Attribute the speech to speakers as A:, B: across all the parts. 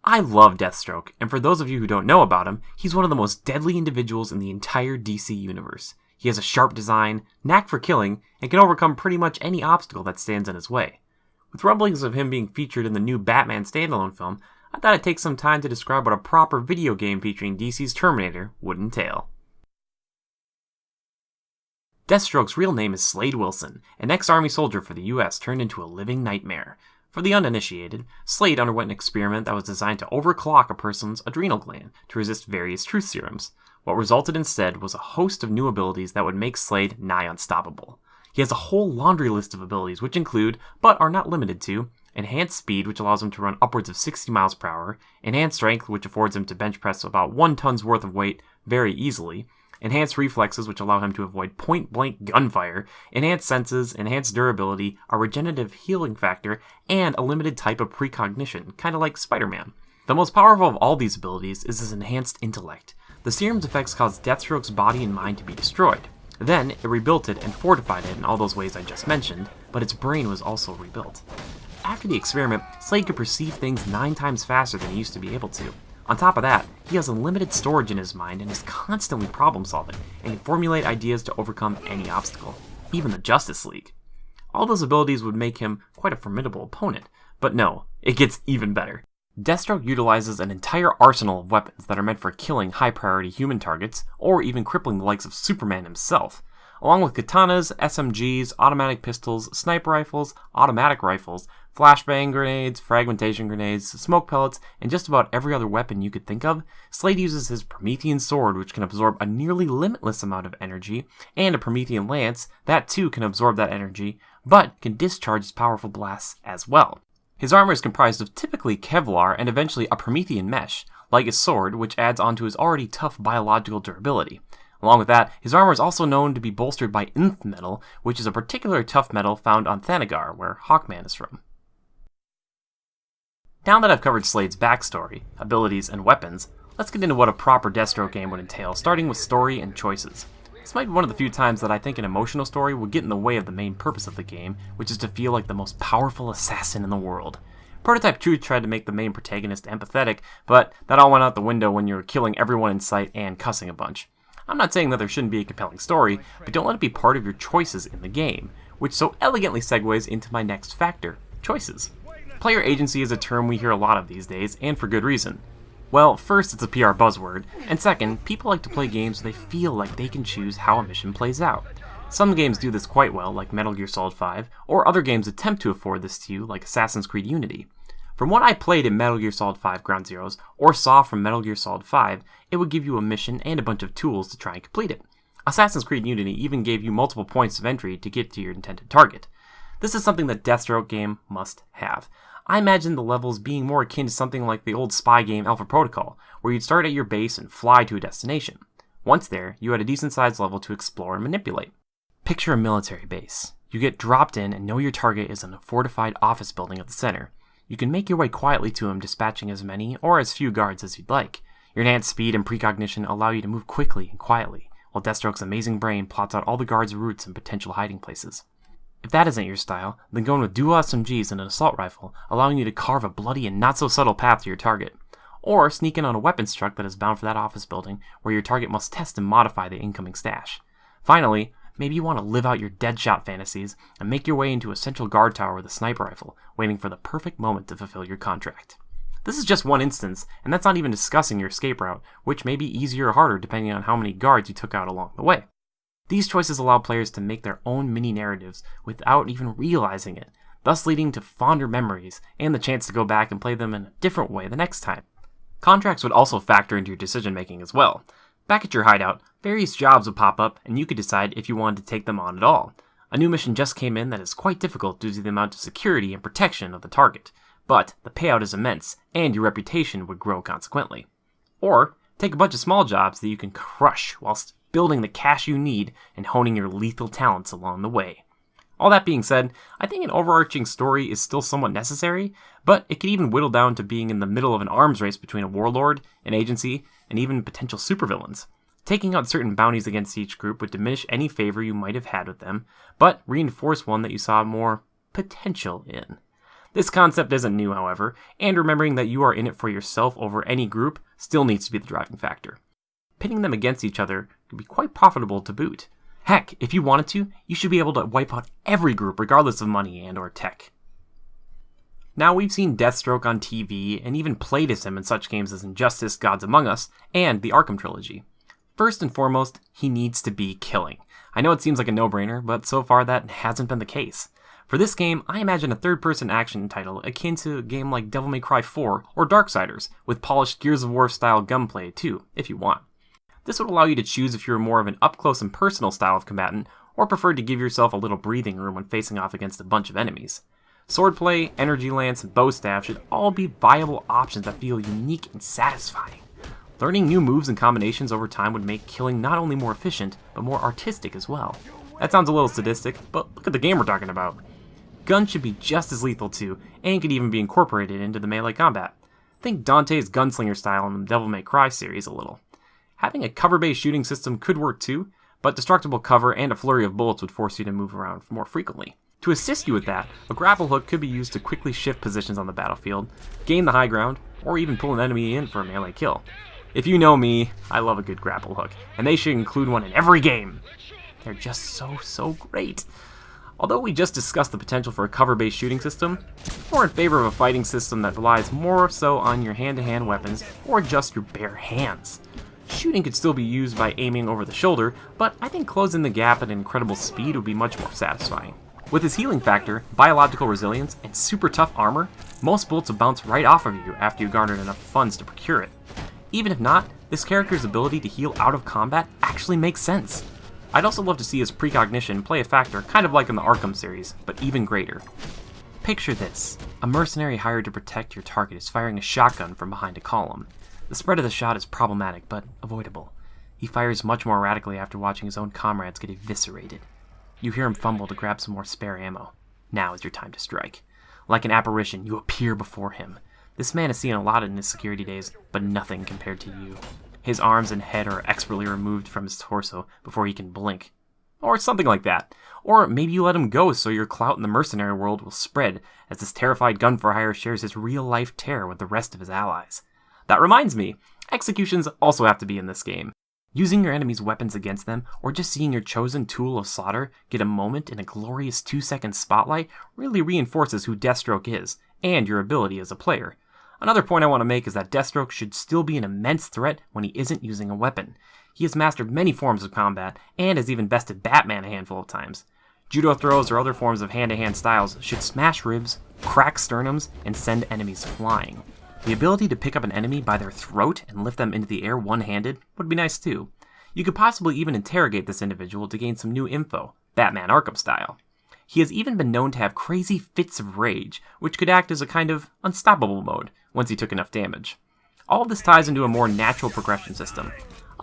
A: I love Deathstroke, and for those of you who don't know about him, he's one of the most deadly individuals in the entire DC universe. He has a sharp design, knack for killing, and can overcome pretty much any obstacle that stands in his way. With rumblings of him being featured in the new Batman standalone film, I thought I'd take some time to describe what a proper video game featuring DC's Terminator would entail. Deathstroke's real name is Slade Wilson, an ex-army soldier for the US turned into a living nightmare. For the uninitiated, Slade underwent an experiment that was designed to overclock a person's adrenal gland to resist various truth serums. What resulted instead was a host of new abilities that would make Slade nigh unstoppable. He has a whole laundry list of abilities which include, but are not limited to, enhanced speed, which allows him to run upwards of 60 miles per hour, enhanced strength, which affords him to bench press about 1 ton's worth of weight very easily, enhanced reflexes, which allow him to avoid point-blank gunfire, enhanced senses, enhanced durability, a regenerative healing factor, and a limited type of precognition, kind of like Spider-Man. The most powerful of all these abilities is his enhanced intellect. The serum's effects caused Deathstroke's body and mind to be destroyed. Then, it rebuilt it and fortified it in all those ways I just mentioned, but its brain was also rebuilt. After the experiment, Slade could perceive things 9 times faster than he used to be able to. On top of that, he has unlimited storage in his mind and is constantly problem-solving, and can formulate ideas to overcome any obstacle, even the Justice League. All those abilities would make him quite a formidable opponent, but no, it gets even better. Deathstroke utilizes an entire arsenal of weapons that are meant for killing high-priority human targets, or even crippling the likes of Superman himself. Along with katanas, SMGs, automatic pistols, sniper rifles, automatic rifles, flashbang grenades, fragmentation grenades, smoke pellets, and just about every other weapon you could think of, Slade uses his Promethean sword, which can absorb a nearly limitless amount of energy, and a Promethean lance, that too can absorb that energy, but can discharge its powerful blasts as well. His armor is comprised of typically Kevlar and eventually a Promethean mesh, like his sword, which adds on to his already tough biological durability. Along with that, his armor is also known to be bolstered by nth metal, which is a particular tough metal found on Thanagar, where Hawkman is from. Now that I've covered Slade's backstory, abilities, and weapons, let's get into what a proper Deathstroke game would entail, starting with story and choices. This might be one of the few times that I think an emotional story would get in the way of the main purpose of the game, which is to feel like the most powerful assassin in the world. Prototype 2 tried to make the main protagonist empathetic, but that all went out the window when you're killing everyone in sight and cussing a bunch. I'm not saying that there shouldn't be a compelling story, but don't let it be part of your choices in the game, which so elegantly segues into my next factor, choices. Player agency is a term we hear a lot of these days, and for good reason. Well, first, it's a PR buzzword, and second, people like to play games where they feel like they can choose how a mission plays out. Some games do this quite well, like Metal Gear Solid 5, or other games attempt to afford this to you, like Assassin's Creed Unity. From what I played in Metal Gear Solid 5 Ground Zeroes, or saw from Metal Gear Solid 5, it would give you a mission and a bunch of tools to try and complete it. Assassin's Creed Unity even gave you multiple points of entry to get to your intended target. This is something that Deathstroke game must have. I imagine the levels being more akin to something like the old spy game Alpha Protocol, where you'd start at your base and fly to a destination. Once there, you had a decent-sized level to explore and manipulate. Picture a military base. You get dropped in and know your target is in a fortified office building at the center. You can make your way quietly to him, dispatching as many or as few guards as you'd like. Your enhanced speed and precognition allow you to move quickly and quietly, while Deathstroke's amazing brain plots out all the guards' routes and potential hiding places. If that isn't your style, then go in with dual SMGs and an assault rifle, allowing you to carve a bloody and not-so-subtle path to your target. Or sneak in on a weapons truck that is bound for that office building, where your target must test and modify the incoming stash. Finally, maybe you want to live out your Deadshot fantasies and make your way into a central guard tower with a sniper rifle, waiting for the perfect moment to fulfill your contract. This is just one instance, and that's not even discussing your escape route, which may be easier or harder depending on how many guards you took out along the way. These choices allow players to make their own mini-narratives without even realizing it, thus leading to fonder memories and the chance to go back and play them in a different way the next time. Contracts would also factor into your decision-making as well. Back at your hideout, various jobs would pop up and you could decide if you wanted to take them on at all. A new mission just came in that is quite difficult due to the amount of security and protection of the target, but the payout is immense and your reputation would grow consequently. Or take a bunch of small jobs that you can crush whilst building the cash you need and honing your lethal talents along the way. All that being said, I think an overarching story is still somewhat necessary, but it could even whittle down to being in the middle of an arms race between a warlord, an agency, and even potential supervillains. Taking out certain bounties against each group would diminish any favor you might have had with them, but reinforce one that you saw more potential in. This concept isn't new, however, and remembering that you are in it for yourself over any group still needs to be the driving factor. Pitting them against each other can be quite profitable to boot. Heck, if you wanted to, you should be able to wipe out every group regardless of money and or tech. Now, we've seen Deathstroke on TV and even played as him in such games as Injustice, Gods Among Us, and the Arkham trilogy. First and foremost, he needs to be killing. I know it seems like a no-brainer, but so far that hasn't been the case. For this game, I imagine a third-person action title akin to a game like Devil May Cry 4 or Darksiders, with polished Gears of War-style gunplay too, if you want. This would allow you to choose if you're more of an up-close and personal style of combatant, or prefer to give yourself a little breathing room when facing off against a bunch of enemies. Swordplay, energy lance, and bow staff should all be viable options that feel unique and satisfying. Learning new moves and combinations over time would make killing not only more efficient, but more artistic as well. That sounds a little sadistic, but look at the game we're talking about. Guns should be just as lethal too, and could even be incorporated into the melee combat. Think Dante's gunslinger style in the Devil May Cry series a little. Having a cover-based shooting system could work too, but destructible cover and a flurry of bullets would force you to move around more frequently. To assist you with that, a grapple hook could be used to quickly shift positions on the battlefield, gain the high ground, or even pull an enemy in for a melee kill. If you know me, I love a good grapple hook, and they should include one in every game. They're just so great. Although we just discussed the potential for a cover-based shooting system, I'm more in favor of a fighting system that relies more so on your hand-to-hand weapons or just your bare hands. Shooting could still be used by aiming over the shoulder, but I think closing the gap at incredible speed would be much more satisfying. With his healing factor, biological resilience, and super tough armor, most bullets will bounce right off of you after you've garnered enough funds to procure it. Even if not, this character's ability to heal out of combat actually makes sense. I'd also love to see his precognition play a factor kind of like in the Arkham series, but even greater. Picture this. A mercenary hired to protect your target is firing a shotgun from behind a column. The spread of the shot is problematic, but avoidable. He fires much more erratically after watching his own comrades get eviscerated. You hear him fumble to grab some more spare ammo. Now is your time to strike. Like an apparition, you appear before him. This man has seen a lot in his security days, but nothing compared to you. His arms and head are expertly removed from his torso before he can blink. Or something like that. Or maybe you let him go so your clout in the mercenary world will spread as this terrified gun for hire shares his real-life terror with the rest of his allies. That reminds me, executions also have to be in this game. Using your enemy's weapons against them, or just seeing your chosen tool of slaughter get a moment in a glorious 2-second spotlight really reinforces who Deathstroke is, and your ability as a player. Another point I want to make is that Deathstroke should still be an immense threat when he isn't using a weapon. He has mastered many forms of combat, and has even bested Batman a handful of times. Judo throws or other forms of hand-to-hand styles should smash ribs, crack sternums, and send enemies flying. The ability to pick up an enemy by their throat and lift them into the air one-handed would be nice too. You could possibly even interrogate this individual to gain some new info, Batman Arkham style. He has even been known to have crazy fits of rage, which could act as a kind of unstoppable mode once he took enough damage. All of this ties into a more natural progression system.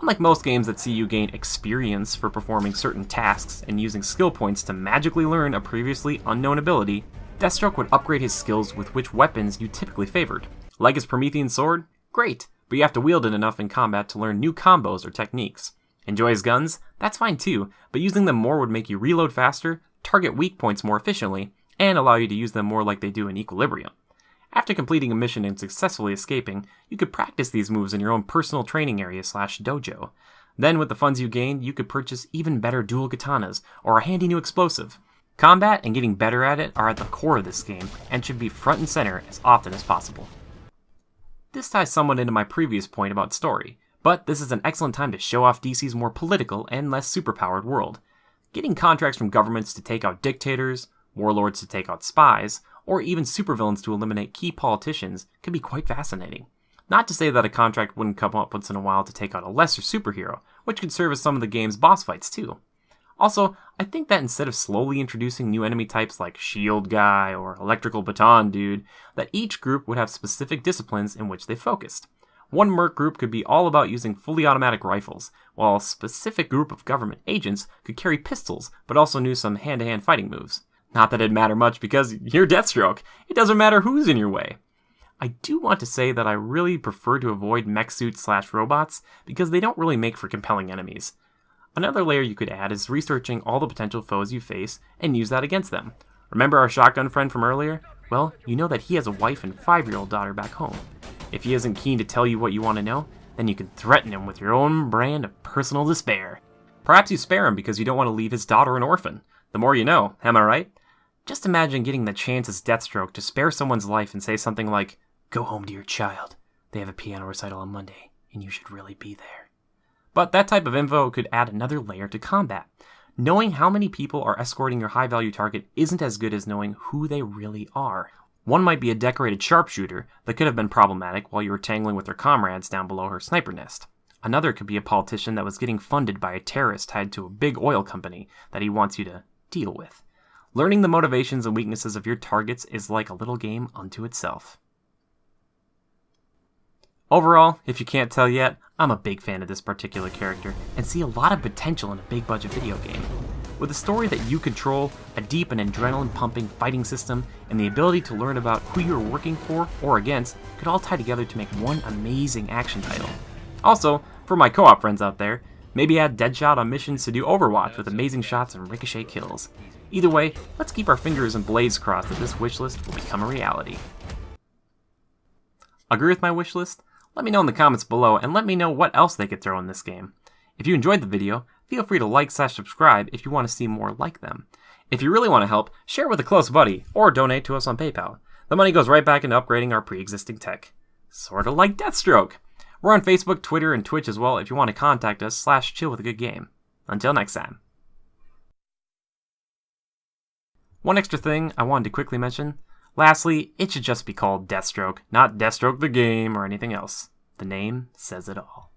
A: Unlike most games that see you gain experience for performing certain tasks and using skill points to magically learn a previously unknown ability, Deathstroke would upgrade his skills with which weapons you typically favored. Like his Promethean sword? Great, but you have to wield it enough in combat to learn new combos or techniques. Enjoy his guns? That's fine too, but using them more would make you reload faster, target weak points more efficiently, and allow you to use them more like they do in Equilibrium. After completing a mission and successfully escaping, you could practice these moves in your own personal training area / dojo. Then with the funds you gained, you could purchase even better dual katanas or a handy new explosive. Combat and getting better at it are at the core of this game and should be front and center as often as possible. This ties somewhat into my previous point about story, but this is an excellent time to show off DC's more political and less superpowered world. Getting contracts from governments to take out dictators, warlords to take out spies, or even supervillains to eliminate key politicians can be quite fascinating. Not to say that a contract wouldn't come up once in a while to take out a lesser superhero, which could serve as some of the game's boss fights too. Also, I think that instead of slowly introducing new enemy types like Shield Guy or Electrical Baton Dude, that each group would have specific disciplines in which they focused. One merc group could be all about using fully automatic rifles, while a specific group of government agents could carry pistols, but also knew some hand-to-hand fighting moves. Not that it'd matter much because you're Deathstroke. It doesn't matter who's in your way. I do want to say that I really prefer to avoid mech suits / robots because they don't really make for compelling enemies. Another layer you could add is researching all the potential foes you face and use that against them. Remember our shotgun friend from earlier? well, you know that he has a wife and 5-year-old daughter back home. If he isn't keen to tell you what you want to know, then you can threaten him with your own brand of personal despair. Perhaps you spare him because you don't want to leave his daughter an orphan. The more you know, am I right? Just imagine getting the chance as Deathstroke to spare someone's life and say something like, "Go home to your child. They have a piano recital on Monday, and you should really be there." But that type of info could add another layer to combat. Knowing how many people are escorting your high-value target isn't as good as knowing who they really are. One might be a decorated sharpshooter that could have been problematic while you were tangling with her comrades down below her sniper nest. Another could be a politician that was getting funded by a terrorist tied to a big oil company that he wants you to deal with. Learning the motivations and weaknesses of your targets is like a little game unto itself. Overall, if you can't tell yet, I'm a big fan of this particular character and see a lot of potential in a big budget video game. With a story that you control, a deep and adrenaline-pumping fighting system, and the ability to learn about who you're working for or against could all tie together to make one amazing action title. Also, for my co-op friends out there, maybe add Deadshot on missions to do Overwatch with amazing shots and ricochet kills. Either way, let's keep our fingers and blades crossed that this wishlist will become a reality. Agree with my wishlist? Let me know in the comments below and let me know what else they could throw in this game. If you enjoyed the video, feel free to like/subscribe if you want to see more like them. If you really want to help, share with a close buddy or donate to us on PayPal. The money goes right back into upgrading our pre-existing tech. Sorta like Deathstroke. We're on Facebook, Twitter, and Twitch as well if you want to contact us /chill with a good game. Until next time. One extra thing I wanted to quickly mention. Lastly, it should just be called Deathstroke, not Deathstroke the game or anything else. The name says it all.